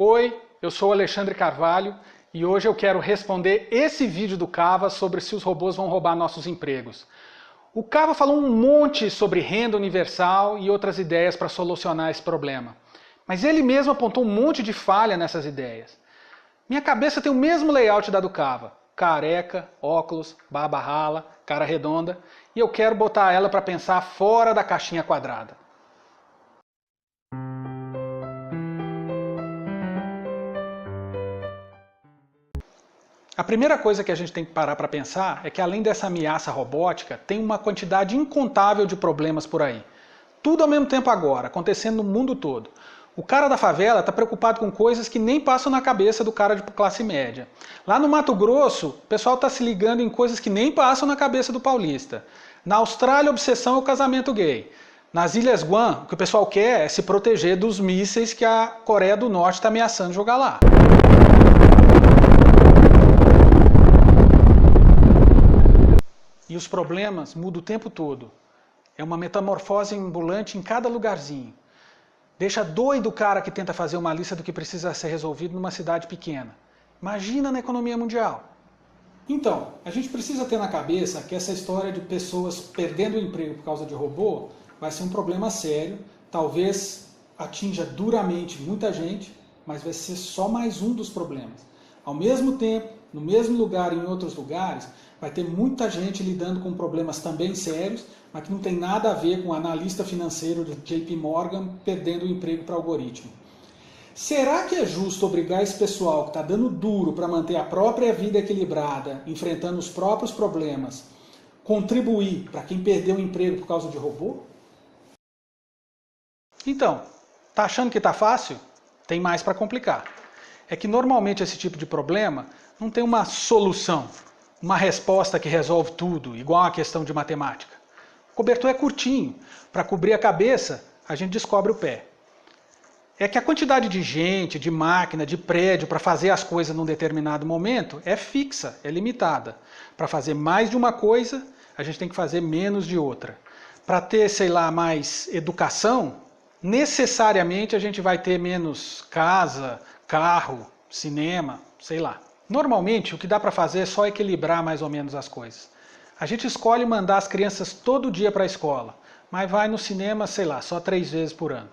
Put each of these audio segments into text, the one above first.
Oi, eu sou o Alexandre Carvalho e hoje eu quero responder esse vídeo do Cava sobre se os robôs vão roubar nossos empregos. O Cava falou um monte sobre renda universal e outras ideias para solucionar esse problema. Mas ele mesmo apontou um monte de falha nessas ideias. Minha cabeça tem o mesmo layout da do Cava. Careca, óculos, barba rala, cara redonda. E eu quero botar ela para pensar fora da caixinha quadrada. A primeira coisa que a gente tem que parar para pensar é que além dessa ameaça robótica, tem uma quantidade incontável de problemas por aí. Tudo ao mesmo tempo agora, acontecendo no mundo todo. O cara da favela está preocupado com coisas que nem passam na cabeça do cara de classe média. Lá no Mato Grosso, o pessoal está se ligando em coisas que nem passam na cabeça do paulista. Na Austrália, a obsessão é o casamento gay. Nas Ilhas Guam, o que o pessoal quer é se proteger dos mísseis que a Coreia do Norte está ameaçando jogar lá. E os problemas mudam o tempo todo. É uma metamorfose ambulante em cada lugarzinho. Deixa doido o cara que tenta fazer uma lista do que precisa ser resolvido numa cidade pequena. Imagina na economia mundial. Então, a gente precisa ter na cabeça que essa história de pessoas perdendo o emprego por causa de robô vai ser um problema sério, talvez atinja duramente muita gente, mas vai ser só mais um dos problemas. Ao mesmo tempo, no mesmo lugar e em outros lugares, vai ter muita gente lidando com problemas também sérios, mas que não tem nada a ver com o analista financeiro de JP Morgan perdendo o emprego para algoritmo. Será que é justo obrigar esse pessoal que está dando duro para manter a própria vida equilibrada, enfrentando os próprios problemas, contribuir para quem perdeu o emprego por causa de robô? Então, tá achando que tá fácil? Tem mais para complicar. É que normalmente esse tipo de problema não tem uma solução, uma resposta que resolve tudo, igual a questão de matemática. O cobertor é curtinho. Para cobrir a cabeça, a gente descobre o pé. É que a quantidade de gente, de máquina, de prédio para fazer as coisas num determinado momento é fixa, é limitada. Para fazer mais de uma coisa, a gente tem que fazer menos de outra. Para ter, sei lá, mais educação, necessariamente a gente vai ter menos casa, carro, cinema, sei lá. Normalmente, o que dá para fazer é só equilibrar mais ou menos as coisas. A gente escolhe mandar as crianças todo dia para a escola, mas vai no cinema, sei lá, só 3 vezes por ano.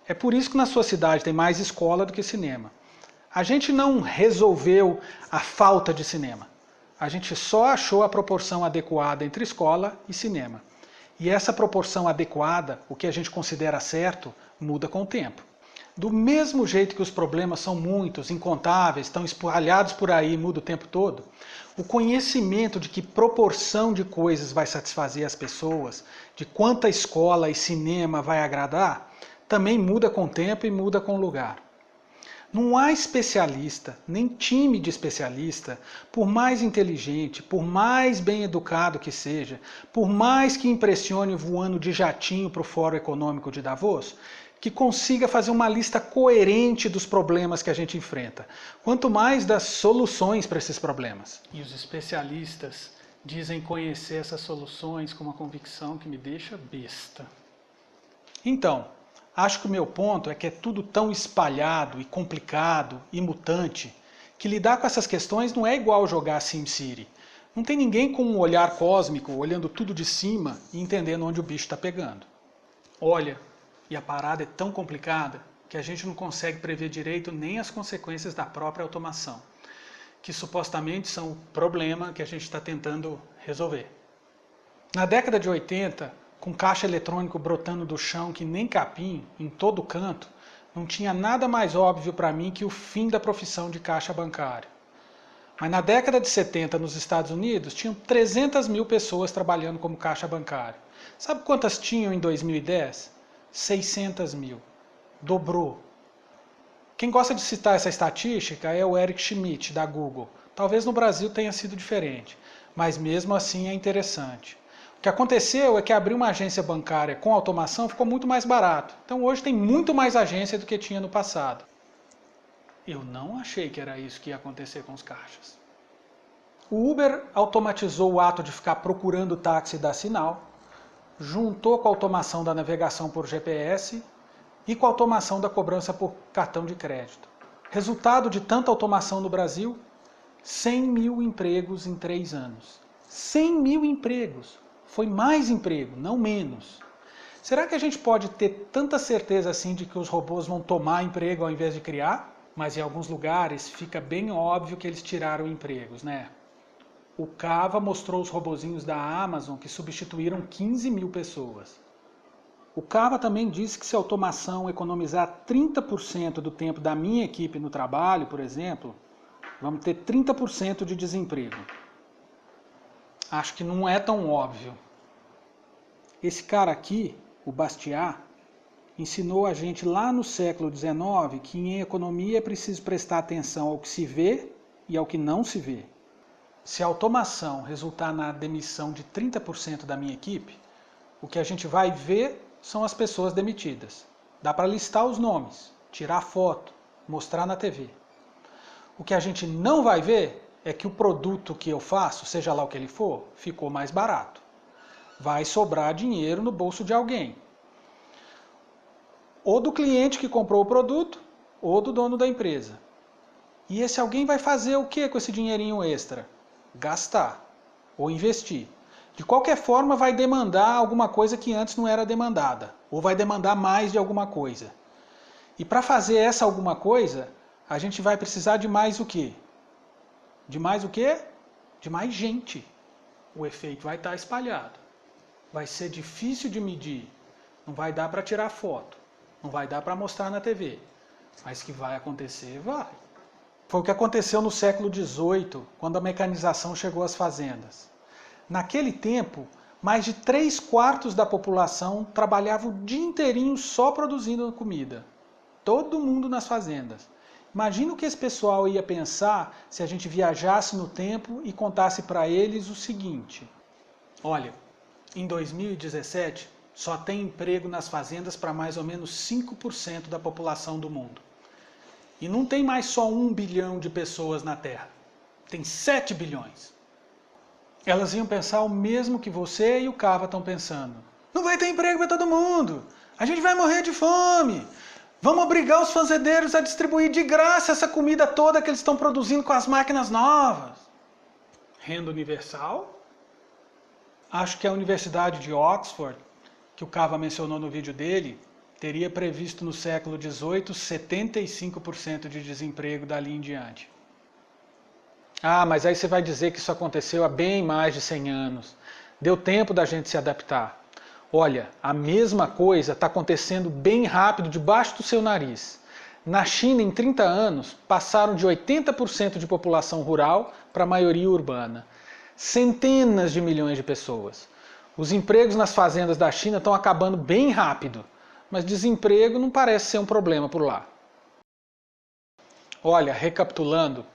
É por isso que na sua cidade tem mais escola do que cinema. A gente não resolveu a falta de cinema. A gente só achou a proporção adequada entre escola e cinema. E essa proporção adequada, o que a gente considera certo, muda com o tempo. Do mesmo jeito que os problemas são muitos, incontáveis, estão espalhados por aí e muda o tempo todo, o conhecimento de que proporção de coisas vai satisfazer as pessoas, de quanta escola e cinema vai agradar, também muda com o tempo e muda com o lugar. Não há especialista, nem time de especialista, por mais inteligente, por mais bem educado que seja, por mais que impressione voando de jatinho para o Fórum Econômico de Davos, que consiga fazer uma lista coerente dos problemas que a gente enfrenta, quanto mais das soluções para esses problemas. E os especialistas dizem conhecer essas soluções com uma convicção que me deixa besta. Então, acho que o meu ponto é que é tudo tão espalhado e complicado e mutante que lidar com essas questões não é igual jogar SimCity. Não tem ninguém com um olhar cósmico olhando tudo de cima e entendendo onde o bicho está pegando. Olha, e a parada é tão complicada que a gente não consegue prever direito nem as consequências da própria automação, que supostamente são o problema que a gente está tentando resolver. Na década de 80, com caixa eletrônico brotando do chão que nem capim, em todo canto, não tinha nada mais óbvio para mim que o fim da profissão de caixa bancário. Mas na década de 70, nos Estados Unidos, tinham 300 mil pessoas trabalhando como caixa bancário. Sabe quantas tinham em 2010? 600 mil. Dobrou. Quem gosta de citar essa estatística é o Eric Schmidt, da Google. Talvez no Brasil tenha sido diferente, mas mesmo assim é interessante. O que aconteceu é que abrir uma agência bancária com automação ficou muito mais barato. Então hoje tem muito mais agência do que tinha no passado. Eu não achei que era isso que ia acontecer com os caixas. O Uber automatizou o ato de ficar procurando o táxi e dar sinal, juntou com a automação da navegação por GPS e com a automação da cobrança por cartão de crédito. Resultado de tanta automação no Brasil? 100 mil empregos em 3 anos. 100 mil empregos. Foi mais emprego, não menos. Será que a gente pode ter tanta certeza assim de que os robôs vão tomar emprego ao invés de criar? Mas em alguns lugares fica bem óbvio que eles tiraram empregos, né? O Cava mostrou os robozinhos da Amazon que substituíram 15 mil pessoas. O Cava também disse que se a automação economizar 30% do tempo da minha equipe no trabalho, por exemplo, vamos ter 30% de desemprego. Acho que não é tão óbvio. Esse cara aqui, o Bastiat, ensinou a gente lá no século XIX que em economia é preciso prestar atenção ao que se vê e ao que não se vê. Se a automação resultar na demissão de 30% da minha equipe, o que a gente vai ver são as pessoas demitidas. Dá para listar os nomes, tirar foto, mostrar na TV. O que a gente não vai ver é que o produto que eu faço, seja lá o que ele for, ficou mais barato. Vai sobrar dinheiro no bolso de alguém. Ou do cliente que comprou o produto, ou do dono da empresa. E esse alguém vai fazer o que com esse dinheirinho extra? Gastar ou investir. De qualquer forma, vai demandar alguma coisa que antes não era demandada, ou vai demandar mais de alguma coisa. E para fazer essa alguma coisa, a gente vai precisar de mais o quê? De mais o quê? De mais gente. O efeito vai estar espalhado. Vai ser difícil de medir. Não vai dar para tirar foto. Não vai dar para mostrar na TV. Mas que vai acontecer, vai. Foi o que aconteceu no século XVIII, quando a mecanização chegou às fazendas. Naquele tempo, mais de 3/4 da população trabalhava o dia inteirinho só produzindo comida. Todo mundo nas fazendas. Imagina o que esse pessoal ia pensar se a gente viajasse no tempo e contasse para eles o seguinte. Olha, em 2017, só tem emprego nas fazendas para mais ou menos 5% da população do mundo. E não tem mais só 1 bilhão de pessoas na Terra. Tem 7 bilhões. Elas iam pensar o mesmo que você e o Cava estão pensando. Não vai ter emprego para todo mundo. A gente vai morrer de fome. Vamos obrigar os fazendeiros a distribuir de graça essa comida toda que eles estão produzindo com as máquinas novas. Renda universal? Acho que a Universidade de Oxford, que o Cava mencionou no vídeo dele, teria previsto no século XVIII 75% de desemprego dali em diante. Ah, mas aí você vai dizer que isso aconteceu há bem mais de 100 anos. Deu tempo da gente se adaptar. Olha, a mesma coisa está acontecendo bem rápido debaixo do seu nariz. Na China, em 30 anos, passaram de 80% de população rural para a maioria urbana. Centenas de milhões de pessoas. Os empregos nas fazendas da China estão acabando bem rápido, mas desemprego não parece ser um problema por lá. Olha, recapitulando,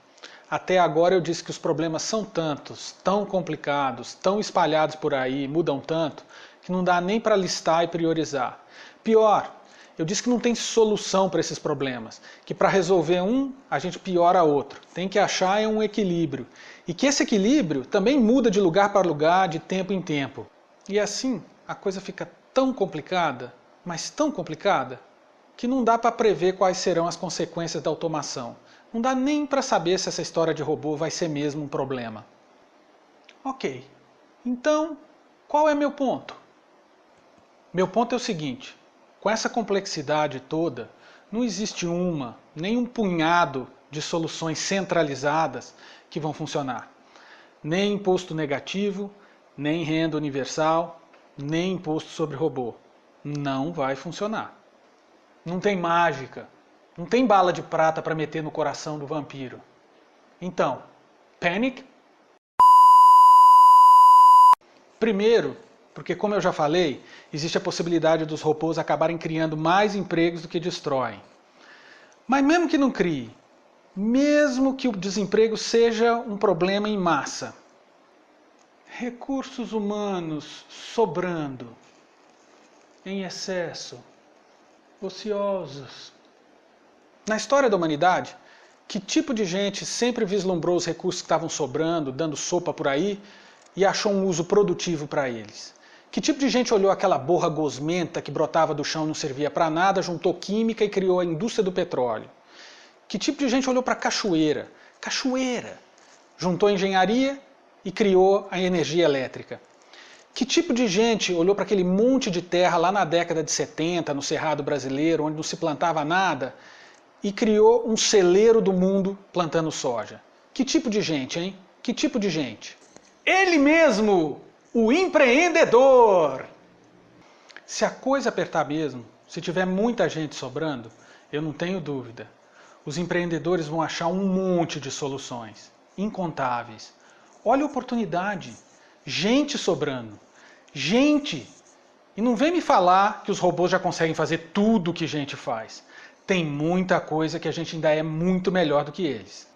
até agora eu disse que os problemas são tantos, tão complicados, tão espalhados por aí, mudam tanto, que não dá nem para listar e priorizar. Pior, eu disse que não tem solução para esses problemas, que para resolver um, a gente piora outro. Tem que achar um equilíbrio. E que esse equilíbrio também muda de lugar para lugar, de tempo em tempo. E assim, a coisa fica tão complicada, mas tão complicada, que não dá para prever quais serão as consequências da automação. Não dá nem para saber se essa história de robô vai ser mesmo um problema. Ok, então qual é meu ponto? Meu ponto é o seguinte, com essa complexidade toda, não existe uma, nem um punhado de soluções centralizadas que vão funcionar. Nem imposto negativo, nem renda universal, nem imposto sobre robô. Não vai funcionar. Não tem mágica. Não tem bala de prata para meter no coração do vampiro. Então, panic? Primeiro, porque como eu já falei, existe a possibilidade dos robôs acabarem criando mais empregos do que destroem. Mas mesmo que não crie, mesmo que o desemprego seja um problema em massa, recursos humanos sobrando, em excesso, ociosos. Na história da humanidade, que tipo de gente sempre vislumbrou os recursos que estavam sobrando, dando sopa por aí, e achou um uso produtivo para eles? Que tipo de gente olhou aquela borra gosmenta que brotava do chão e não servia para nada, juntou química e criou a indústria do petróleo? Que tipo de gente olhou para a cachoeira? Cachoeira! Juntou a engenharia e criou a energia elétrica. Que tipo de gente olhou para aquele monte de terra lá na década de 70, no Cerrado brasileiro, onde não se plantava nada, e criou um celeiro do mundo plantando soja? Que tipo de gente, hein? Que tipo de gente? Ele mesmo, o empreendedor! Se a coisa apertar mesmo, se tiver muita gente sobrando, eu não tenho dúvida, os empreendedores vão achar um monte de soluções, incontáveis. Olha a oportunidade, gente sobrando, gente! E não vem me falar que os robôs já conseguem fazer tudo o que gente faz. Tem muita coisa que a gente ainda é muito melhor do que eles.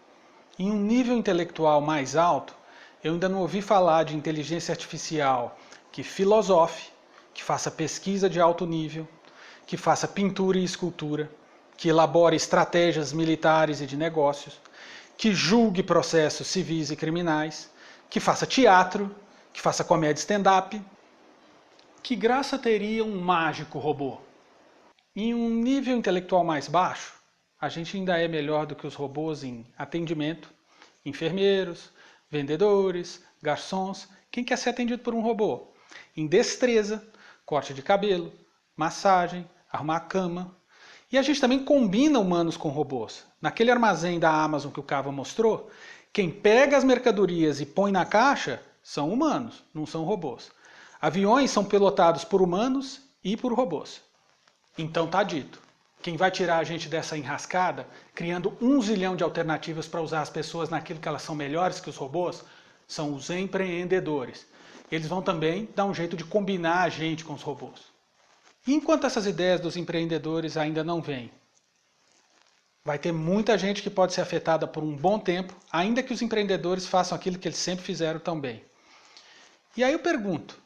Em um nível intelectual mais alto, eu ainda não ouvi falar de inteligência artificial que filosofe, que faça pesquisa de alto nível, que faça pintura e escultura, que elabore estratégias militares e de negócios, que julgue processos civis e criminais, que faça teatro, que faça comédia stand-up. Que graça teria um mágico robô? Em um nível intelectual mais baixo, a gente ainda é melhor do que os robôs em atendimento, enfermeiros, vendedores, garçons, quem quer ser atendido por um robô? Em destreza, corte de cabelo, massagem, arrumar a cama. E a gente também combina humanos com robôs. Naquele armazém da Amazon que o Cava mostrou, quem pega as mercadorias e põe na caixa são humanos, não são robôs. Aviões são pilotados por humanos e por robôs. Então tá dito. Quem vai tirar a gente dessa enrascada, criando 1 zilhão de alternativas para usar as pessoas naquilo que elas são melhores que os robôs, são os empreendedores. Eles vão também dar um jeito de combinar a gente com os robôs. E enquanto essas ideias dos empreendedores ainda não vêm, vai ter muita gente que pode ser afetada por um bom tempo, ainda que os empreendedores façam aquilo que eles sempre fizeram tão bem. E aí eu pergunto,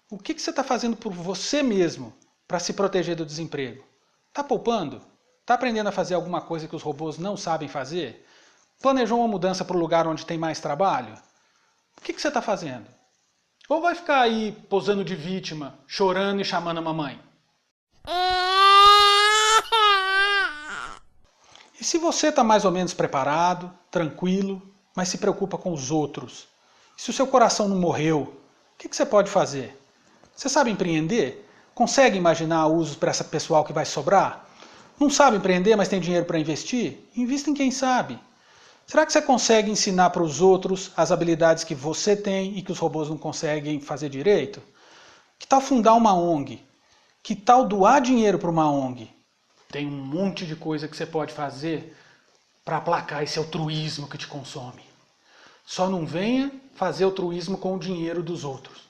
o que você está fazendo por você mesmo para se proteger do desemprego? Está poupando? Está aprendendo a fazer alguma coisa que os robôs não sabem fazer? Planejou uma mudança para o lugar onde tem mais trabalho? O que você está fazendo? Ou vai ficar aí posando de vítima, chorando e chamando a mamãe? E se você está mais ou menos preparado, tranquilo, mas se preocupa com os outros? E se o seu coração não morreu, o que você pode fazer? Você sabe empreender? Consegue imaginar usos para essa pessoal que vai sobrar? Não sabe empreender, mas tem dinheiro para investir? Invista em quem sabe. Será que você consegue ensinar para os outros as habilidades que você tem e que os robôs não conseguem fazer direito? Que tal fundar uma ONG? Que tal doar dinheiro para uma ONG? Tem um monte de coisa que você pode fazer para aplacar esse altruísmo que te consome. Só não venha fazer altruísmo com o dinheiro dos outros,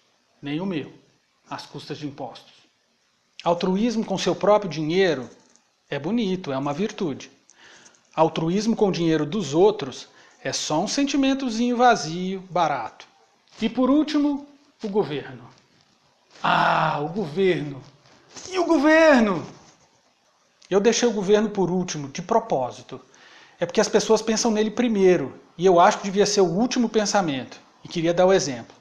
nem o meu, às custas de impostos. Altruísmo com seu próprio dinheiro é bonito, é uma virtude. Altruísmo com o dinheiro dos outros é só um sentimentozinho vazio, barato. E por último, o governo. Ah, o governo! E o governo? Eu deixei o governo por último, de propósito. É porque as pessoas pensam nele primeiro, e eu acho que devia ser o último pensamento. E queria dar o exemplo.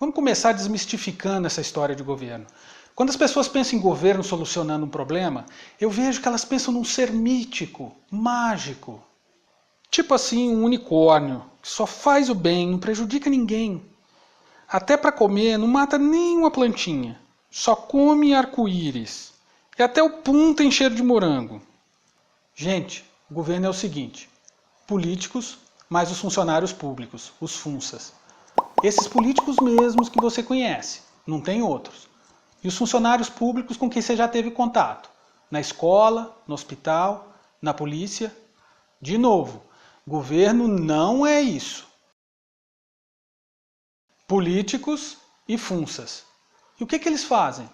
Vamos começar desmistificando essa história de governo. Quando as pessoas pensam em governo solucionando um problema, eu vejo que elas pensam num ser mítico, mágico. Tipo assim, um unicórnio, que só faz o bem, não prejudica ninguém. Até para comer, não mata nenhuma plantinha. Só come arco-íris. E até o pum tem cheiro de morango. Gente, o governo é o seguinte: políticos mais os funcionários públicos, os FUNSAs. Esses políticos mesmos que você conhece, não tem outros. E os funcionários públicos com quem você já teve contato. Na escola, no hospital, na polícia. De novo, governo não é isso. Políticos e FUNSAs. E o que eles fazem?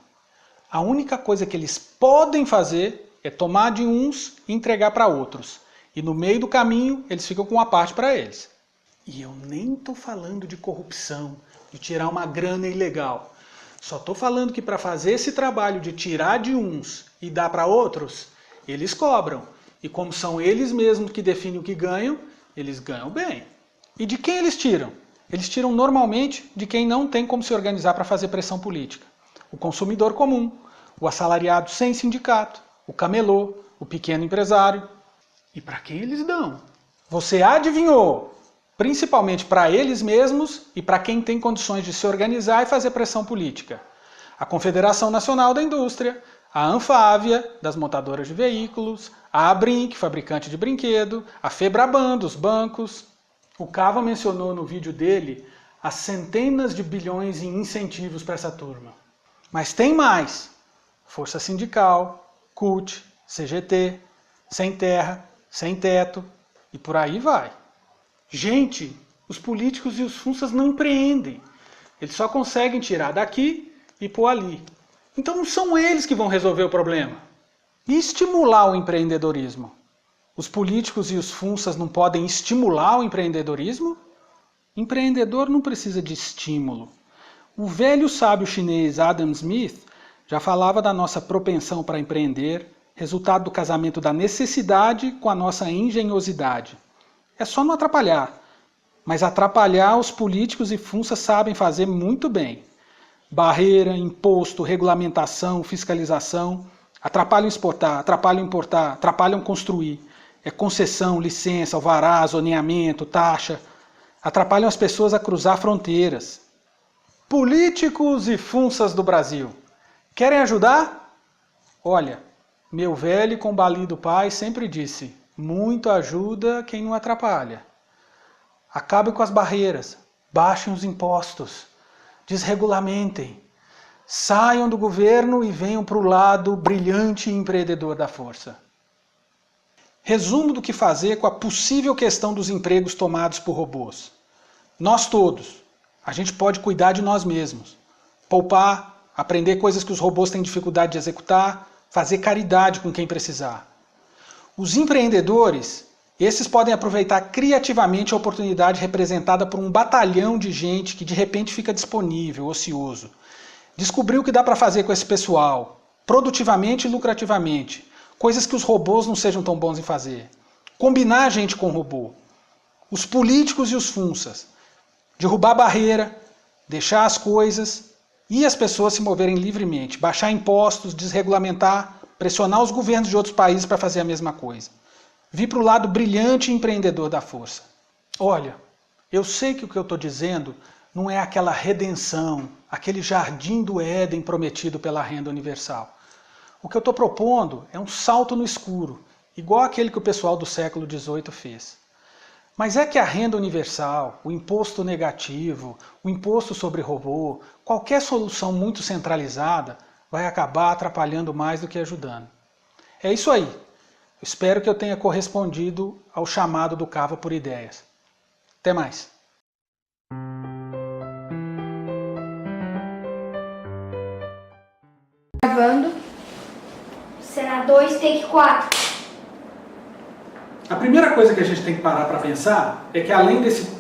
A única coisa que eles podem fazer é tomar de uns e entregar para outros. E no meio do caminho, eles ficam com uma parte para eles. E eu nem estou falando de corrupção, de tirar uma grana ilegal. Só estou falando que para fazer esse trabalho de tirar de uns e dar para outros, eles cobram. E como são eles mesmos que definem o que ganham, eles ganham bem. E de quem eles tiram? Eles tiram normalmente de quem não tem como se organizar para fazer pressão política. O consumidor comum, o assalariado sem sindicato, o camelô, o pequeno empresário. e para quem eles dão. Você adivinhou, principalmente para eles mesmos e para quem tem condições de se organizar e fazer pressão política. A Confederação Nacional da Indústria, a Anfávia, das montadoras de veículos, a Abrinq, fabricante de brinquedo, a Febraban, dos bancos. O Cava mencionou no vídeo dele as centenas de bilhões em incentivos para essa turma. Mas tem mais. Força Sindical, CUT, CGT, Sem Terra, Sem Teto e por aí vai. Gente, os políticos e os funças não empreendem. Eles só conseguem tirar daqui e pôr ali. Então não são eles que vão resolver o problema. E estimular o empreendedorismo? Os políticos e os funças não podem estimular o empreendedorismo? Empreendedor não precisa de estímulo. O velho sábio chinês Adam Smith já falava da nossa propensão para empreender, resultado do casamento da necessidade com a nossa engenhosidade. É só não atrapalhar. Mas atrapalhar os políticos e funças sabem fazer muito bem. Barreira, imposto, regulamentação, fiscalização, atrapalham exportar, atrapalham importar, atrapalham construir. É concessão, licença, alvará, zoneamento, taxa. Atrapalham as pessoas a cruzar fronteiras. Políticos e funças do Brasil, querem ajudar? Olha, meu velho e combalido pai sempre disse, muito ajuda quem não atrapalha. Acabem com as barreiras, baixem os impostos, desregulamentem, saiam do governo e venham para o lado brilhante e empreendedor da força. Resumo do que fazer com a possível questão dos empregos tomados por robôs. Nós todos, a gente pode cuidar de nós mesmos, poupar, aprender coisas que os robôs têm dificuldade de executar, fazer caridade com quem precisar. Os empreendedores, esses podem aproveitar criativamente a oportunidade representada por um batalhão de gente que de repente fica disponível, ocioso. Descobrir o que dá para fazer com esse pessoal, produtivamente e lucrativamente, coisas que os robôs não sejam tão bons em fazer. Combinar a gente com o robô. Os políticos e os funças. Derrubar a barreira, deixar as coisas e as pessoas se moverem livremente. Baixar impostos, desregulamentar, pressionar os governos de outros países para fazer a mesma coisa. Vir para o lado brilhante e empreendedor da força. Olha, eu sei que o que eu estou dizendo não é aquela redenção, aquele jardim do Éden prometido pela renda universal. O que eu estou propondo é um salto no escuro, igual aquele que o pessoal do século XVIII fez. Mas é que a renda universal, o imposto negativo, o imposto sobre robô, qualquer solução muito centralizada vai acabar atrapalhando mais do que ajudando. É isso aí. Eu espero que eu tenha correspondido ao chamado do Cava por ideias. Até mais. Gravando. Será 2, take 4. A primeira coisa que a gente tem que parar para pensar é que além desse